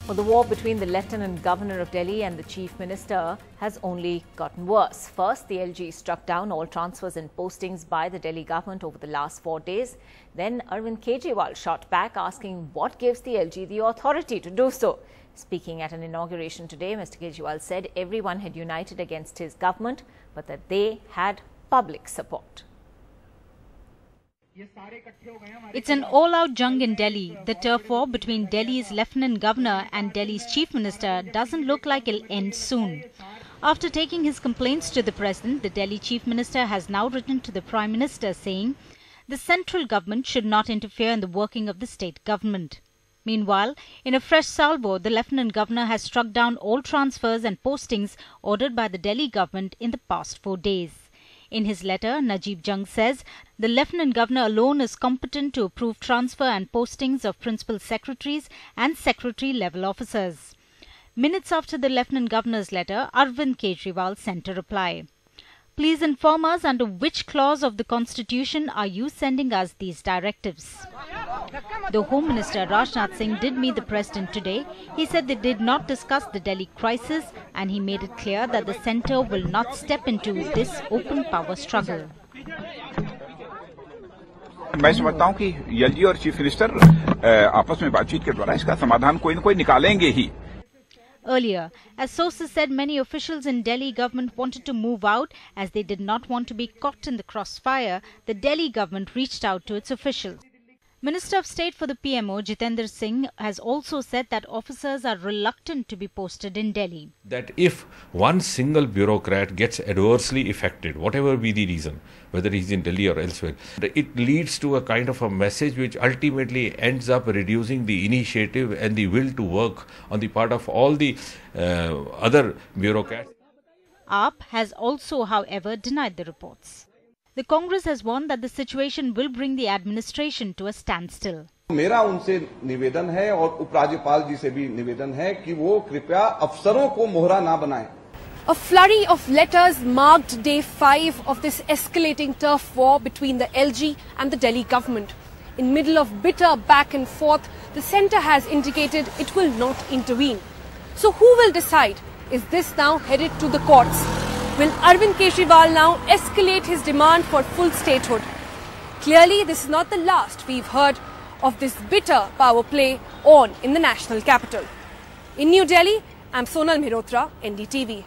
Well, the war between the Lieutenant Governor of Delhi and the Chief Minister has only gotten worse. First, the LG struck down all transfers and postings by the Delhi government over the last 4 days. Then Arvind Kejriwal shot back, asking what gives the LG the authority to do so. Speaking at an inauguration today, Mr. Kejriwal said everyone had united against his government, but that they had public support. It's an all-out jung in Delhi. The turf war between Delhi's Lieutenant Governor and Delhi's Chief Minister doesn't look like it'll end soon. After taking his complaints to the President, the Delhi Chief Minister has now written to the Prime Minister saying the central government should not interfere in the working of the state government. Meanwhile, in a fresh salvo, the Lieutenant Governor has struck down all transfers and postings ordered by the Delhi government in the past 4 days. In his letter, Najib Jung says the Lieutenant Governor alone is competent to approve transfer and postings of Principal Secretaries and Secretary-level officers. Minutes after the Lieutenant Governor's letter, Arvind Kejriwal sent a reply. Please inform us under which clause of the Constitution are you sending us these directives? The Home Minister Rajnath Singh did meet the President today. He said they did not discuss the Delhi crisis and he made it clear that the centre will not step into this open power struggle. मैं समझता हूं कि LG और chief minister आपस में बातचीत के द्वारा इसका समाधान कोई न कोई निकालेंगे ही. Earlier, as sources said, many officials in Delhi government wanted to move out as they did not want to be caught in the crossfire. The Delhi government reached out to its officials. Minister of State for the PMO, Jitendra Singh, has also said that officers are reluctant to be posted in Delhi. That if one single bureaucrat gets adversely affected, whatever be the reason, whether he's in Delhi or elsewhere, it leads to a kind of a message which ultimately ends up reducing the initiative and the will to work on the part of all the other bureaucrats. AAP has also, however, denied the reports. The Congress has warned that the situation will bring the administration to a standstill. मेरा उनसे निवेदन है और उपराज्यपाल जी से भी निवेदन है कि वो कृपया अफसरों को मोहरा ना बनाएं. A flurry of letters marked day 5 of this escalating turf war between the LG and the Delhi government. In middle of bitter back and forth, the centre has indicated it will not intervene. So who will decide? Is this now headed to the courts? Will Arvind Kejriwal now escalate his demand for full statehood? Clearly, this is not the last we've heard of this bitter power play on in the national capital. In New Delhi, I'm Sonal Mehrotra, NDTV.